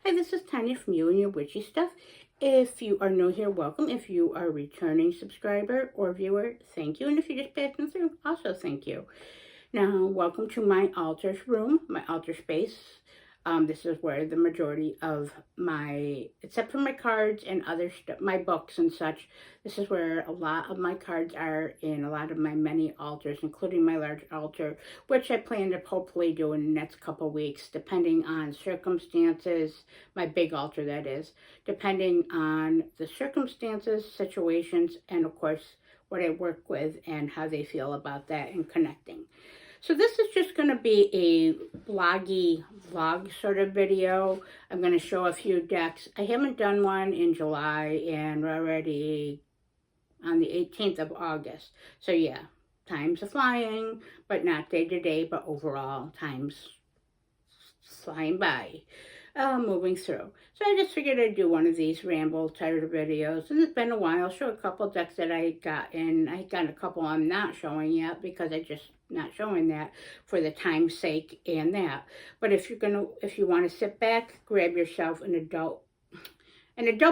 Hi, this is Tanya from You and Your Witchy Stuff. If you are new here, welcome. If you are a returning subscriber or viewer, thank you. And if you're just passing through, also thank you. Now, welcome to my altar room, my altar space. This is where the majority of my, except for my cards and other stuff, my books and such, this is where a lot of my cards are in a lot of my many altars, including my large altar, which I plan to hopefully do in the next couple weeks, depending on circumstances, my big altar that is, depending on the circumstances, situations, and of course, what I work with and how they feel about that and connecting. So this is just going to be a vloggy vlog sort of video. I'm going to show a few decks. I haven't done one in July and we're already on the 18th of August. So yeah, time's flying, but not day to day, but overall time's flying by. Moving through. So I just figured I'd do one of these ramble type of videos. And it's been a while. I'll show a couple decks that I got in. I got a couple I'm not showing yet because I just not showing that for the time's sake and that. But if you want to sit back, grab yourself an adult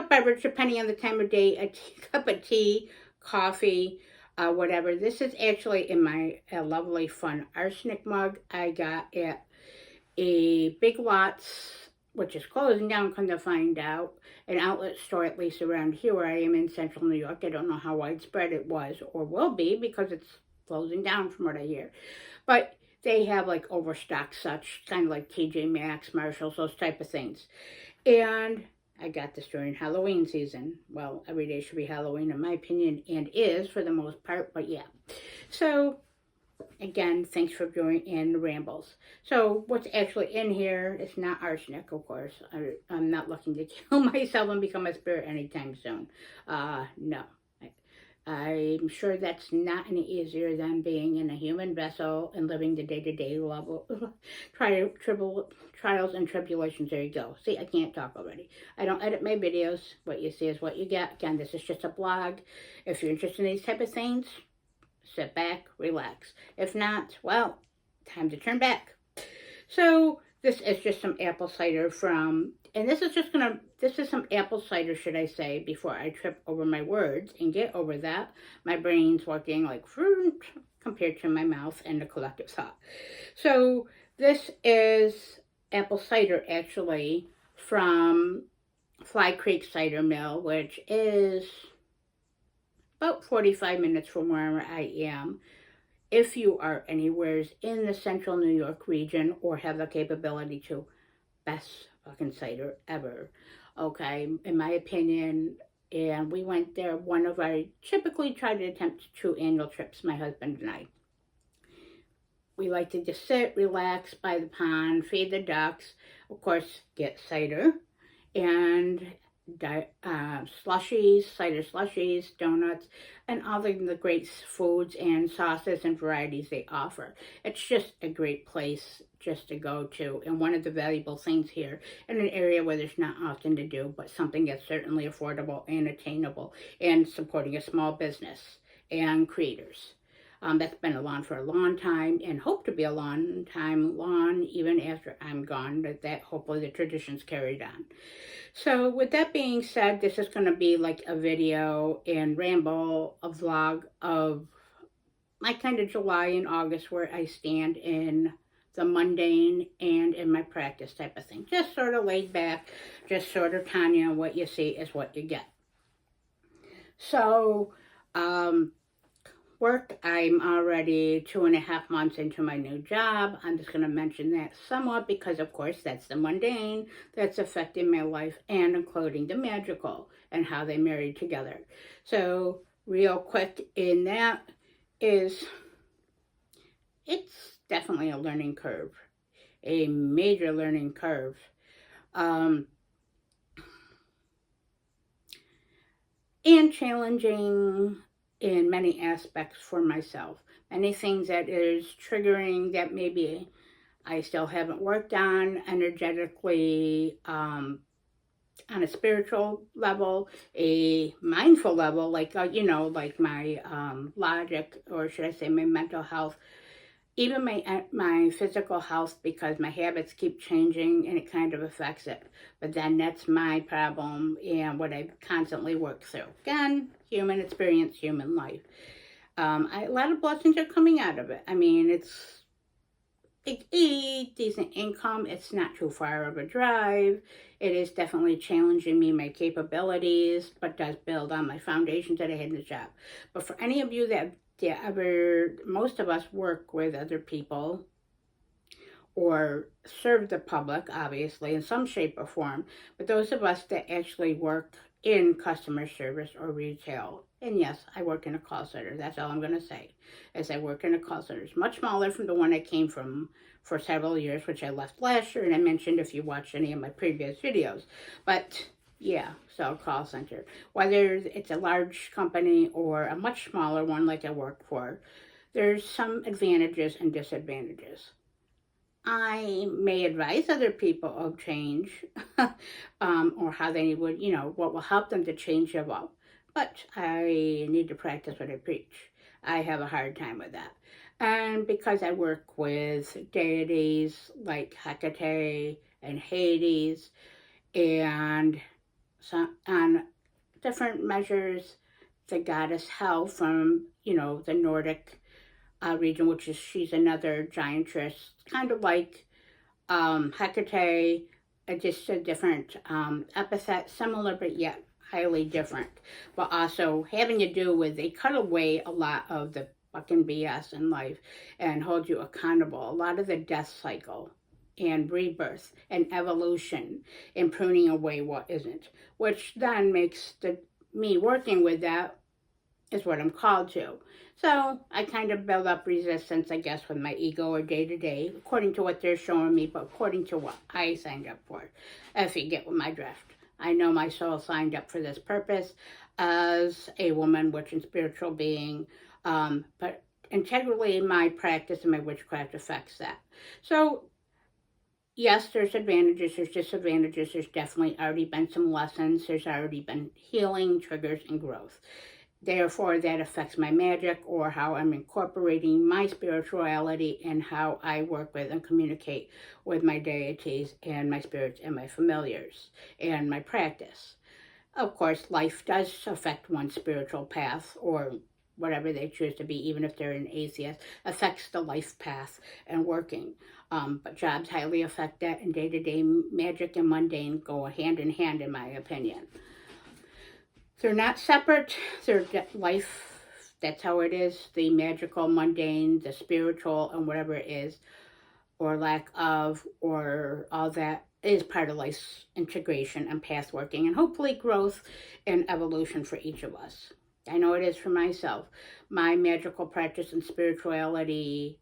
beverage, depending on the time of day, a cup of tea, coffee, whatever. This is actually in my lovely fun arsenic mug I got at a Big Lots, which is closing down, come to find out, an outlet store, at least around here where I am in central New York. I don't know how widespread it was or will be because it's closing down from what I hear. But they have like overstock such, kind of like TJ Maxx, Marshalls, those type of things. And I got this during Halloween season. Well, every day should be Halloween in my opinion, and is for the most part, but yeah. So again, thanks for joining in Rambles. So what's actually in here is not arsenic, of course. I'm not looking to kill myself and become a spirit anytime soon. No. I'm sure that's not any easier than being in a human vessel and living the day-to-day level trials and tribulations. There you go. See, I can't talk already. I don't edit my videos. What you see is what you get. Again, this is just a blog. If you're interested in these type of things, sit back, relax. If not, well, time to turn back. So this is just some apple cider from, and this is some apple cider, should I say, before I trip over my words and get over that. My brain's working like fruit compared to my mouth and the collective thought. So this is apple cider actually from Fly Creek Cider Mill, which is about 45 minutes from where I am. If you are anywhere in the central New York region or have the capability to, best fucking cider ever. Okay, in my opinion, and we went there, one of our typically try to attempt 2 annual trips, my husband and I. We like to just sit, relax by the pond, feed the ducks, of course, get cider, and slushies, cider slushies, donuts, and all the great foods and sauces and varieties they offer. It's just a great place just to go to, and one of the valuable things here in an area where there's not often to do, but something that's certainly affordable and attainable, and supporting a small business and creators. That's been along for a long time and hope to be a long time even after I'm gone, that hopefully the tradition's carried on. So with that being said, this is going to be like a video and ramble, a vlog of my kind of July and August where I stand in the mundane and in my practice type of thing. Just sort of laid back, just sort of Tanya, what you see is what you get. So, work, I'm already 2.5 months into my new job. I'm just going to mention that somewhat because, of course, that's the mundane that's affecting my life and including the magical and how they marry together. So, real quick in that is, it's definitely a learning curve, a major learning curve. And challenging in many aspects for myself. Many things that is triggering that maybe I still haven't worked on energetically, on a spiritual level, a mindful level, like, like my logic, or should I say my mental health, even my physical health, because my habits keep changing and it kind of affects it. But then that's my problem and what I constantly work through. Again, human experience, human life. A lot of blessings are coming out of it. I mean, it's a decent income. It's not too far of a drive. It is definitely challenging me, my capabilities, but does build on my foundations that I had in the job. But for any of you that ever, most of us work with other people or serve the public, obviously, in some shape or form, but those of us that actually work in customer service or retail, and yes, I work in a call center, that's all I'm going to say, is I work in a call center. It's much smaller from the one I came from for several years, which I left last year, and I mentioned if you watched any of my previous videos. But yeah, so call center. Whether it's a large company or a much smaller one like I work for, there's some advantages and disadvantages. I may advise other people of change or how they would, what will help them to change their well. But I need to practice what I preach. I have a hard time with that. And because I work with deities like Hecate and Hades and some, on different measures, the goddess Hel from, the Nordic region, which is she's another giantess, kind of like Hecate, just a different epithet, similar but yet highly different. But also having to do with they cut away a lot of the fucking BS in life and hold you accountable. A lot of the death cycle and rebirth and evolution and pruning away what isn't, which then makes me working with that is what I'm called to. So I kind of build up resistance, I guess, with my ego or day to day, according to what they're showing me, but according to what I signed up for, if you get with my drift. I know my soul signed up for this purpose as a woman, witch, and spiritual being, but integrally my practice and my witchcraft affects that. So yes, there's advantages, there's disadvantages, there's definitely already been some lessons, there's already been healing, triggers, and growth. Therefore, that affects my magic or how I'm incorporating my spirituality and how I work with and communicate with my deities and my spirits and my familiars and my practice. Of course, life does affect one's spiritual path or whatever they choose to be, even if they're an atheist, affects the life path and working. But jobs highly affect that, and day-to-day magic and mundane go hand in hand, in my opinion. They're not separate. They're life. That's how it is. The magical, mundane, the spiritual, and whatever it is, or lack of, or all that is part of life's integration and path working, and hopefully growth and evolution for each of us. I know it is for myself. My magical practice and spirituality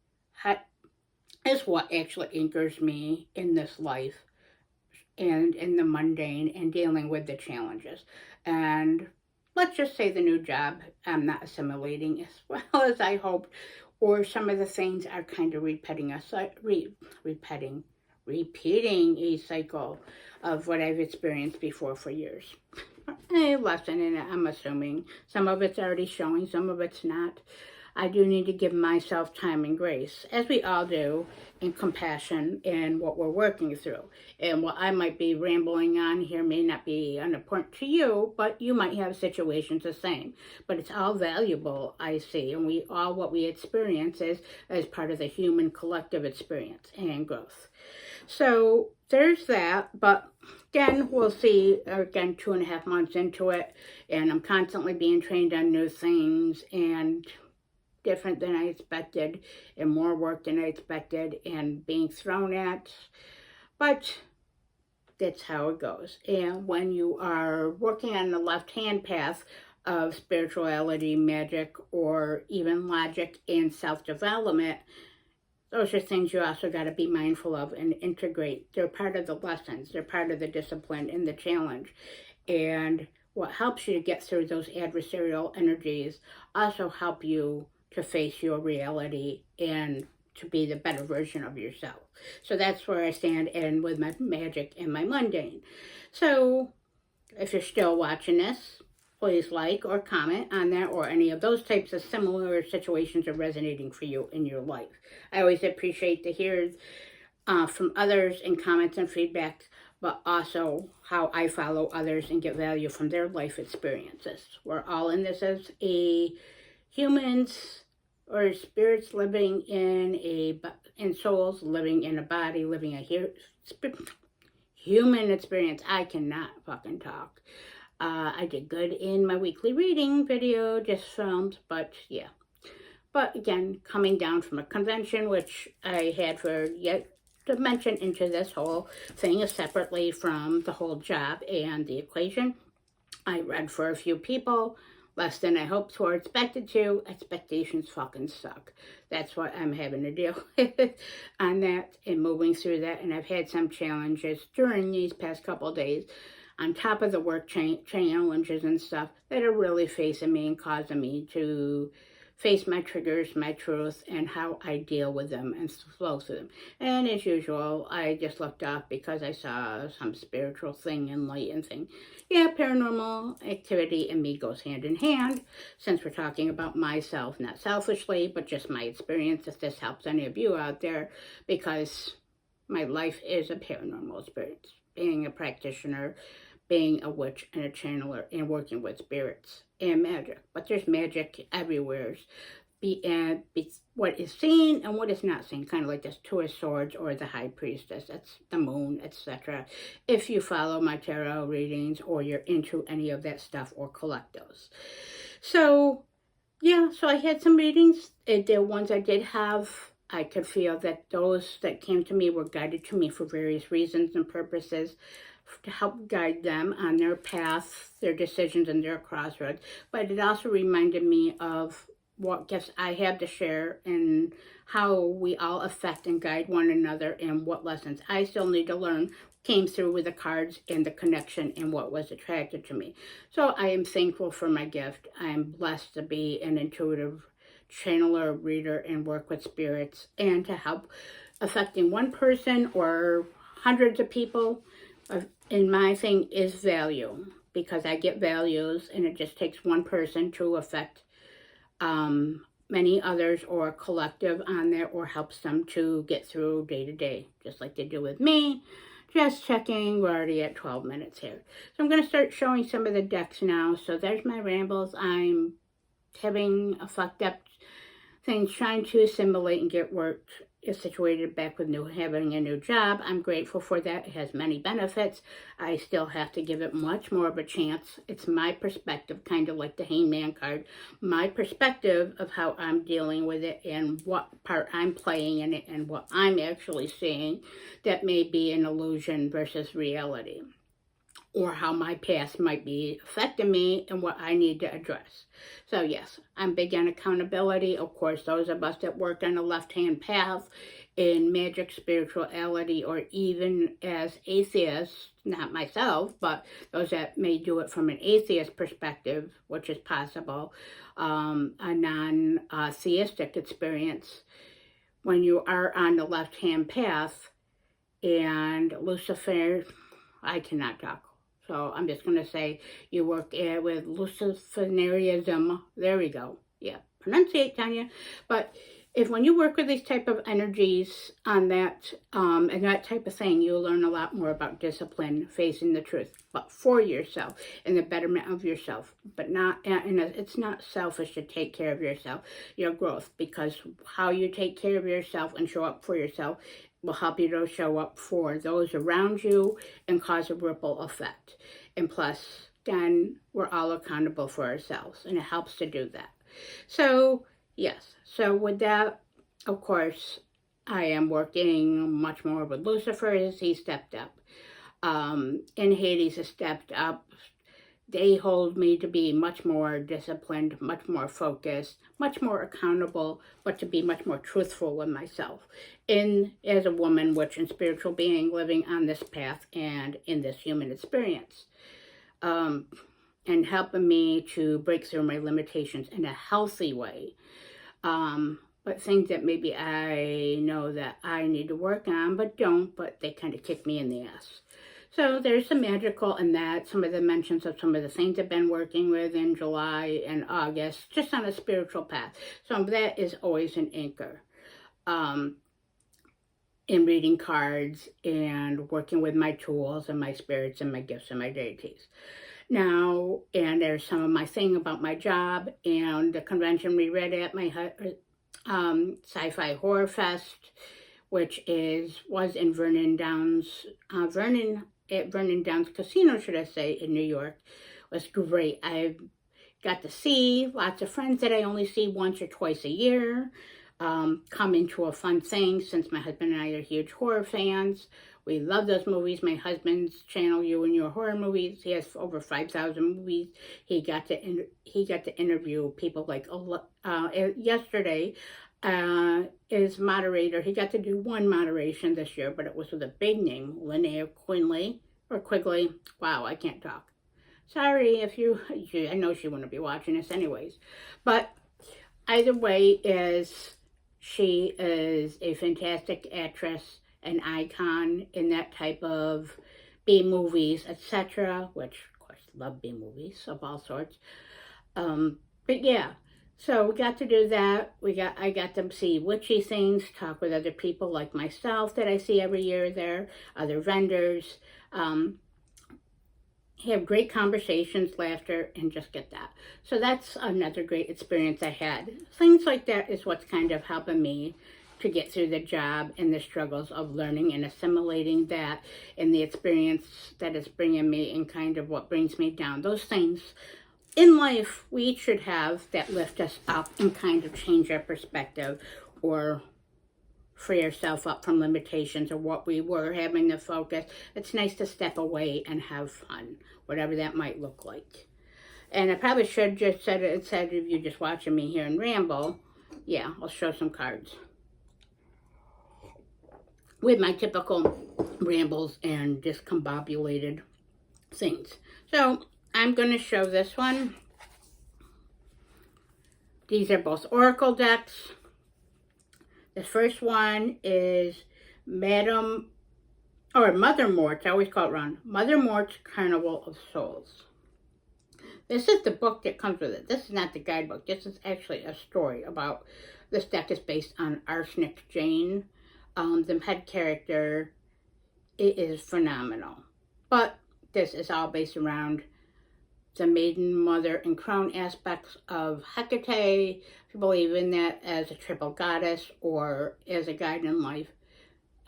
is what actually anchors me in this life and in the mundane and dealing with the challenges. And let's just say the new job I'm not assimilating as well as I hoped, or some of the things are kind of repeating a cycle of what I've experienced before for years. A lesson in it, I'm assuming. Some of it's already showing, some of it's not. I do need to give myself time and grace, as we all do, and compassion in what we're working through. And what I might be rambling on here may not be unimportant to you, but you might have situations the same. But it's all valuable, I see, and what we experience is as part of the human collective experience and growth. So there's that, but again, we'll see, again, 2.5 months into it, and I'm constantly being trained on new things, and different than I expected and more work than I expected and being thrown at. But that's how it goes. And when you are working on the left-hand path of spirituality, magic, or even logic and self-development, those are things you also got to be mindful of and integrate. They're part of the lessons. They're part of the discipline and the challenge. And what helps you to get through those adversarial energies also help you to face your reality and to be the better version of yourself. So that's where I stand in with my magic and my mundane. So if you're still watching this, please like or comment on that, or any of those types of similar situations are resonating for you in your life. I always appreciate to hear from others in comments and feedback, but also how I follow others and get value from their life experiences. We're all in this as humans or spirits living in souls, living in a body, living a human experience. I cannot fucking talk. I did good in my weekly reading video, just filmed, but yeah. But again, coming down from a convention, which I had for yet to mention into this whole thing is separately from the whole job and the equation. I read for a few people, less than I hoped or expected to. Expectations fucking suck. That's what I'm having to deal with on that and moving through that. And I've had some challenges during these past couple of days on top of the work challenges and stuff that are really facing me and causing me to face my triggers, my truth, and how I deal with them and flow through them. And as usual, I just looked up because I saw some spiritual thing and light and thing. Yeah, paranormal activity and me goes hand in hand, since we're talking about myself, not selfishly, but just my experience, if this helps any of you out there, because my life is a paranormal experience. Being a practitioner, being a witch and a channeler, and working with spirits and magic. But there's magic everywhere. What is seen and what is not seen, kind of like this Two of Swords or the High Priestess. That's the moon, etc. If you follow my tarot readings or you're into any of that stuff or collect those. So, yeah, so I had some readings. The ones I did have, I could feel that those that came to me were guided to me for various reasons and purposes, to help guide them on their path, their decisions, and their crossroads. But it also reminded me of what gifts I have to share and how we all affect and guide one another, and what lessons I still need to learn came through with the cards and the connection and what was attracted to me. So I am thankful for my gift. I am blessed to be an intuitive channeler, reader, and work with spirits, and to help affecting one person or hundreds of people. And my thing is value, because I get values, and it just takes one person to affect many others or a collective on there, or helps them to get through day to day, just like they do with me. Just checking, we're already at 12 minutes here. So I'm going to start showing some of the decks now. So there's my rambles. I'm having a fucked up thing, trying to assimilate and get work is situated back with having a new job. I'm grateful for that. It has many benefits. I still have to give it much more of a chance. It's my perspective, kind of like the Hangman card, my perspective of how I'm dealing with it and what part I'm playing in it and what I'm actually seeing that may be an illusion versus reality, or how my past might be affecting me and what I need to address. So yes, I'm big on accountability. Of course, those of us that work on the left-hand path in magic, spirituality, or even as atheists, not myself, but those that may do it from an atheist perspective, which is possible, a non-theistic experience, when you are on the left-hand path and Lucifer, I cannot talk. So I'm just going to say you work with Luciferianism. There we go. Yeah, pronunciate, Tanya. But when you work with these type of energies on that, and that type of thing, you'll learn a lot more about discipline, facing the truth, but for yourself and the betterment of yourself. But not, and it's not selfish to take care of yourself, your growth, because how you take care of yourself and show up for yourself will help you to show up for those around you and cause a ripple effect. And plus, then we're all accountable for ourselves, and it helps to do that. So, yes. So with that, of course, I am working much more with Lucifer as he stepped up. And Hades has stepped up. They hold me to be much more disciplined, much more focused, much more accountable, but to be much more truthful with myself as a woman, witch, and spiritual being living on this path and in this human experience. And helping me to break through my limitations in a healthy way. But things that maybe I know that I need to work on, but don't, but they kind of kick me in the ass. So there's some magical in that. Some of the mentions of some of the saints I've been working with in July and August, just on a spiritual path. So that is always an anchor. In reading cards and working with my tools and my spirits and my gifts and my deities. Now, and there's some of my thing about my job and the convention we read at my Sci-Fi Horror Fest, which was in Vernon Downs, at Vernon Downs Casino, should I say, in New York. It was great. I got to see lots of friends that I only see once or twice a year. Come into a fun thing, since my husband and I are huge horror fans. We love those movies. My husband's channel, You and Your Horror Movies, he has over 5,000 movies. He got to interview people like yesterday. Is moderator. He got to do one moderation this year, but it was with a big name, Linnea Quigley. Wow, I can't talk. Sorry if I know she wouldn't be watching this anyways. But either way, she is a fantastic actress, an icon in that type of B movies, etc. Which, of course, love B movies of all sorts. But yeah, so we got to do that. I got to see witchy things, talk with other people like myself that I see every year there, other vendors. Have great conversations, laughter, and just get that. So that's another great experience I had. Things like that is what's kind of helping me to get through the job and the struggles of learning and assimilating that, and the experience that is bringing me and kind of what brings me down. Those things in life we each should have that lift us up and kind of change our perspective, or free ourselves up from limitations or what we were having to focus. It's nice to step away and have fun, whatever that might look like. And I probably should just said it instead of you just watching me here and ramble. Yeah, I'll show some cards with my typical rambles and discombobulated things. So I'm going to show this one. These are both oracle decks. The first one is Mother Mort's, I always call it wrong, Mother Mort's Carnival of Souls. This is the book that comes with it. This is not the guidebook. This is actually a story about, this deck is based on Arsenic Jane. The head character, it is phenomenal. But this is all based around the maiden, mother, and crone aspects of Hecate. If you believe in that as a triple goddess or as a guide in life.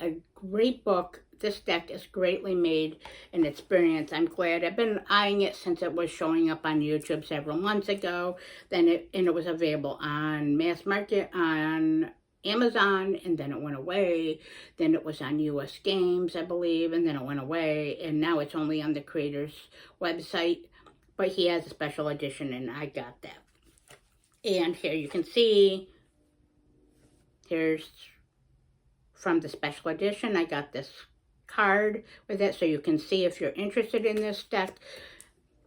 A great book. This deck is greatly made an experience. I'm glad. I've been eyeing it since it was showing up on YouTube several months ago. And it was available on mass market on Amazon, and then it went away. Then it was on US Games, I believe, and then it went away. And now it's only on the creator's website. But he has a special edition, and I got that. And here you can see, here's from the special edition. I got this card with it, so you can see if you're interested in this deck.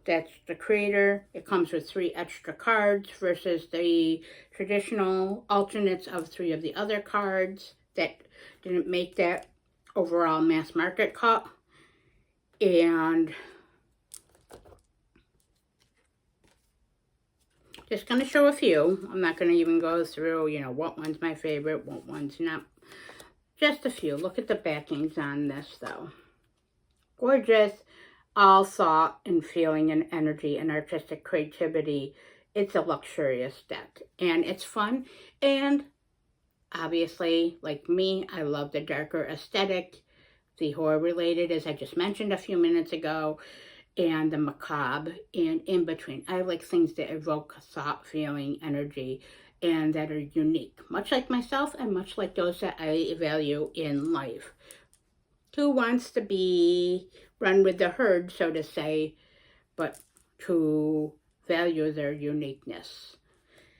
That's the creator. It comes with 3 extra cards versus the traditional alternates of 3 of the other cards that didn't make that overall mass market cut. And just going to show a few. I'm not going to even go through, what one's my favorite, what one's not. Just a few. Look at the backings on this, though. Gorgeous. All thought and feeling and energy and artistic creativity. It's a luxurious deck. And it's fun. And obviously, like me, I love the darker aesthetic. The horror related, as I just mentioned a few minutes ago. And the macabre, and in between. I like things that evoke thought, feeling, energy, and that are unique. Much like myself, and much like those that I value in life. Who wants to run with the herd, so to say, but to value their uniqueness.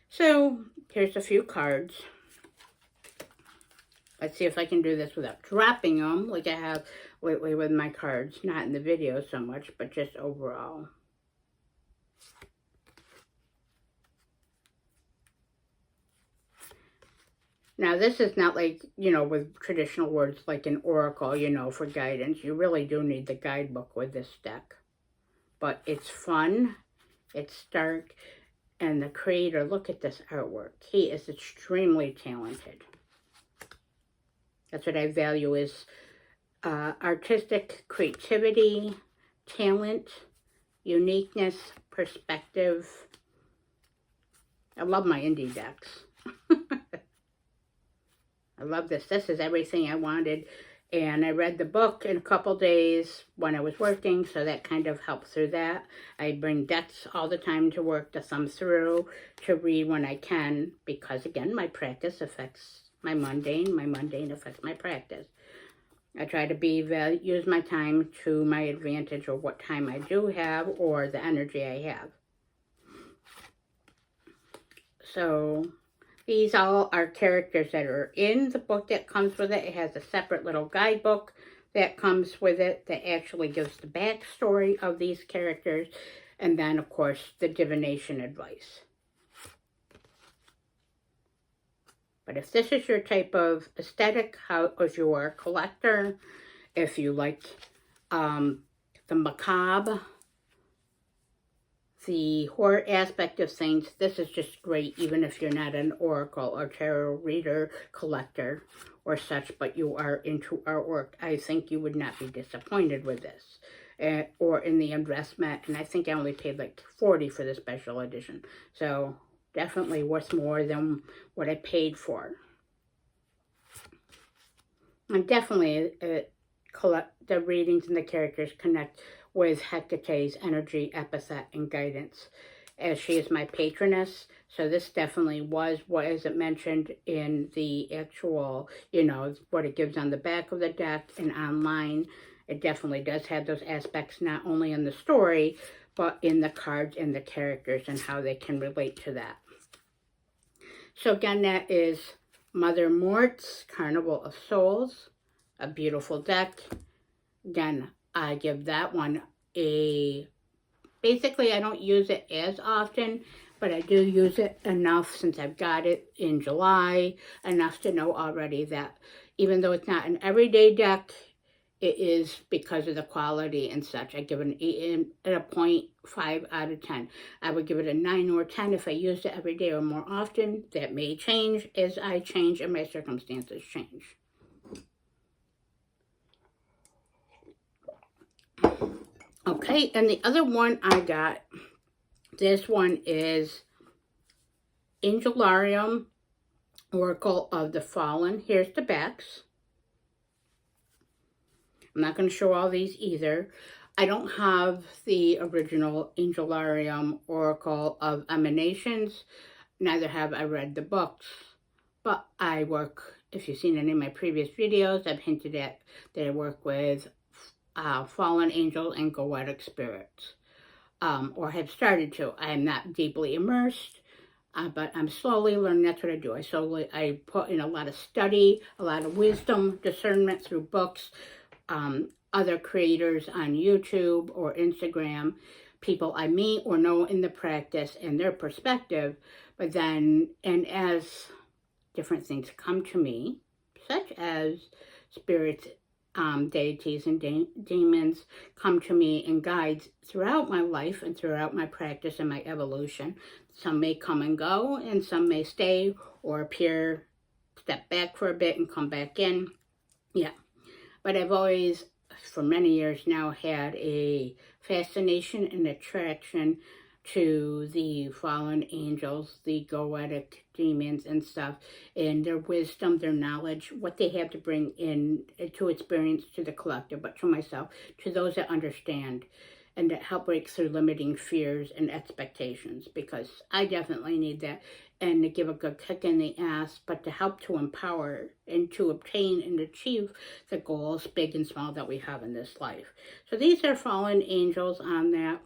So, here's a few cards. Let's see if I can do this without dropping them, like I have lately with my cards. Not in the video so much, but just overall. Now, this is not like, with traditional words like an oracle, for guidance. You really do need the guidebook with this deck. But it's fun, it's dark, and the creator, look at this artwork. He is extremely talented. That's what I value is artistic creativity, talent, uniqueness, perspective. I love my indie decks. I love this. This is everything I wanted. And I read the book in a couple days when I was working, so that kind of helped through that. I bring decks all the time to work to thumb through, to read when I can, because again, my practice affects my mundane affects my practice. I try to use my time to my advantage, or what time I do have, or the energy I have. So these all are characters that are in the book that comes with it. It has a separate little guidebook that comes with it that actually gives the backstory of these characters. And then, of course, the divination advice. But if this is your type of aesthetic, if you are a collector, if you like the macabre, the horror aspect of things, this is just great, even if you're not an oracle or tarot reader, collector, or such, but you are into artwork. I think you would not be disappointed with this, or in the investment. And I think I only paid like $40 for the special edition. So definitely worth more than what I paid for. And definitely the readings and the characters connect with Hecate's energy, epithet, and guidance, as she is my patroness. So this definitely was what is it mentioned in the actual, what it gives on the back of the deck and online. It definitely does have those aspects, not only in the story, but in the cards and the characters and how they can relate to that. So again, that is Mother Mort's Carnival of Souls, a beautiful deck. Again, I give that one basically I don't use it as often, but I do use it enough since I've got it in July, enough to know already that even though it's not an everyday deck, it is because of the quality and such. I give it an 8 at a 0.5 out of 10. I would give it a 9 or 10 if I used it every day or more often. That may change as I change and my circumstances change. Okay, and the other one I got, this one is Angelarium, Oracle of the Fallen. Here's the backs. I'm not going to show all these either. I don't have the original Angelarium, Oracle of Emanations. Neither have I read the books. But I work, if you've seen any of my previous videos, I've hinted at that I work with fallen angels and goetic spirits, or have started to. I am not deeply immersed, but I'm slowly learning. That's what I do. I put in a lot of study, a lot of wisdom, discernment through books, other creators on YouTube or Instagram, people I meet or know in the practice and their perspective. But then, and as different things come to me, such as spirits, deities and demons come to me and guides throughout my life and throughout my practice and my evolution. Some may come and go, and some may stay or appear, step back for a bit and come back in. Yeah, but I've always, for many years now, had a fascination and attraction to the fallen angels, the goetic demons and stuff, and their wisdom, their knowledge, what they have to bring in to experience to the collective, but to myself, to those that understand, and that help break through limiting fears and expectations, because I definitely need that, and to give a good kick in the ass, but to help to empower and to obtain and achieve the goals, big and small, that we have in this life. So these are fallen angels on that.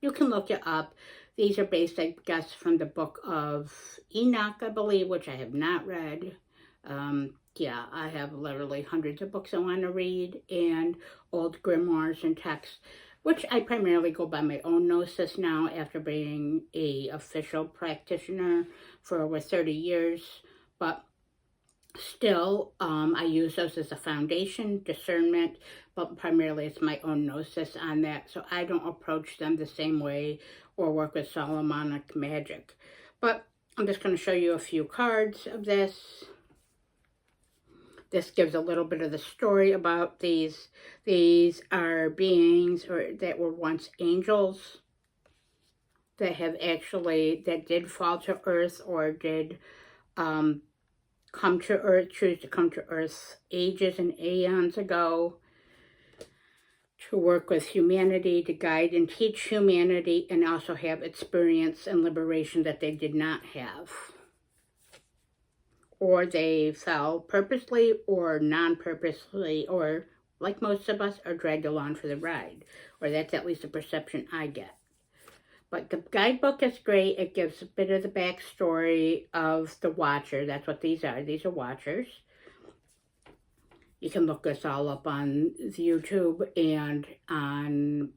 You can look it up. These are based, I guess, from the book of Enoch, I believe, which I have not read. Yeah, I have literally hundreds of books I want to read, and old grimoires and texts, which I primarily go by my own gnosis now after being an official practitioner for over 30 years. but still, I use those as a foundation, discernment, but primarily it's my own gnosis on that, so I don't approach them the same way or work with Solomonic magic. But I'm just going to show you a few cards of this. This gives a little bit of the story about these. These are beings that were once angels that did fall to earth or did come to earth, choose to come to earth ages and aeons ago to work with humanity, to guide and teach humanity, and also have experience and liberation that they did not have. Or they fell purposely or non-purposely, or like most of us, are dragged along for the ride. Or that's at least the perception I get. But the guidebook is great. It gives a bit of the backstory of the Watcher. That's what these are. These are Watchers. You can look this all up on YouTube and on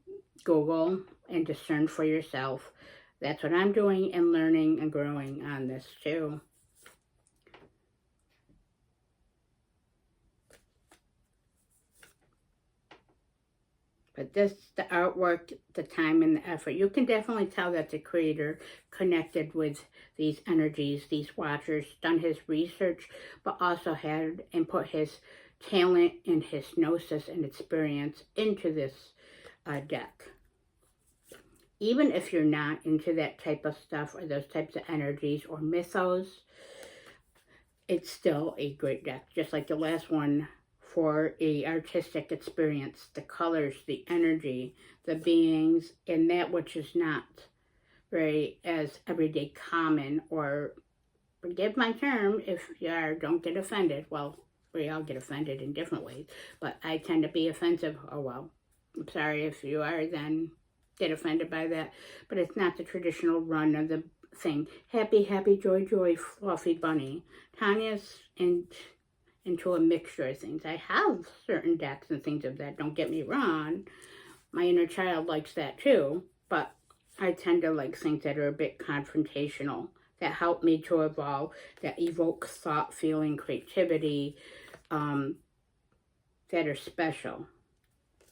Google and discern for yourself. That's what I'm doing and learning and growing on this too. But this, the artwork, the time and the effort, you can definitely tell that the creator connected with these energies, these Watchers, done his research, but also had and put his talent and his gnosis and experience into this deck. Even if you're not into that type of stuff or those types of energies or mythos, it's still a great deck, just like the last one. For a artistic experience, the colors, the energy, the beings, and that which is not very as everyday common, or forgive my term if you are, don't get offended. Well, we all get offended in different ways, but I tend to be offensive. Oh well, I'm sorry if you are, then get offended by that. But it's not the traditional run of the thing. Happy, happy, joy, joy, fluffy bunny. Tanya's into a mixture of things. I have certain decks and things of that, don't get me wrong. My inner child likes that too, but I tend to like things that are a bit confrontational, that help me to evolve, that evoke thought, feeling, creativity, that are special.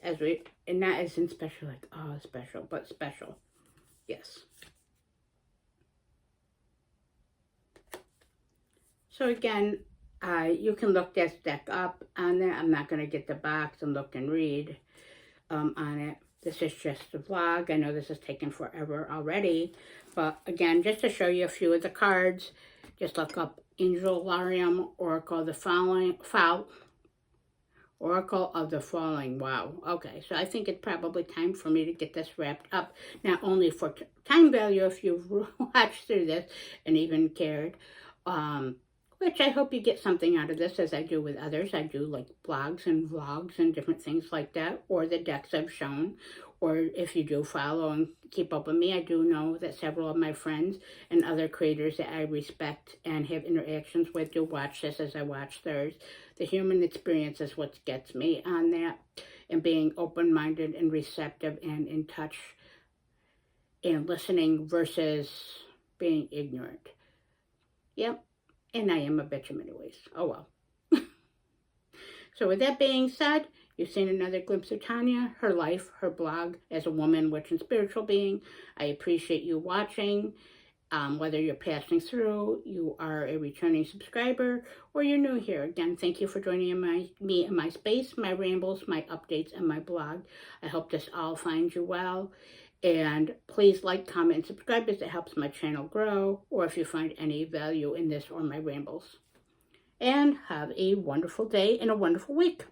And not as in special, like, oh, special, but special. Yes. So again, you can look this deck up on there. I'm not going to get the box and look and read on it. This is just a vlog. I know this has taken forever already. But again, just to show you a few of the cards, just look up Angelarium, Oracle of the Oracle of the Falling. Wow. Okay, so I think it's probably time for me to get this wrapped up. Not only for time value, if you've watched through this and even cared, which I hope you get something out of this, as I do with others. I do like blogs and vlogs and different things like that, or the decks I've shown. Or if you do follow and keep up with me, I do know that several of my friends and other creators that I respect and have interactions with do watch this as I watch theirs. The human experience is what gets me on that, and being open-minded and receptive and in touch and listening versus being ignorant. Yep. And I am a bitch in many ways. Oh well. So with that being said, you've seen another glimpse of Tanya, her life, her blog as a woman, witch, and spiritual being. I appreciate you watching. Whether you're passing through, you are a returning subscriber, or you're new here. Again, thank you for joining me in my space, my rambles, my updates, and my blog. I hope this all finds you well. And please like, comment, and subscribe as it helps my channel grow, or if you find any value in this or my rambles. And have a wonderful day and a wonderful week.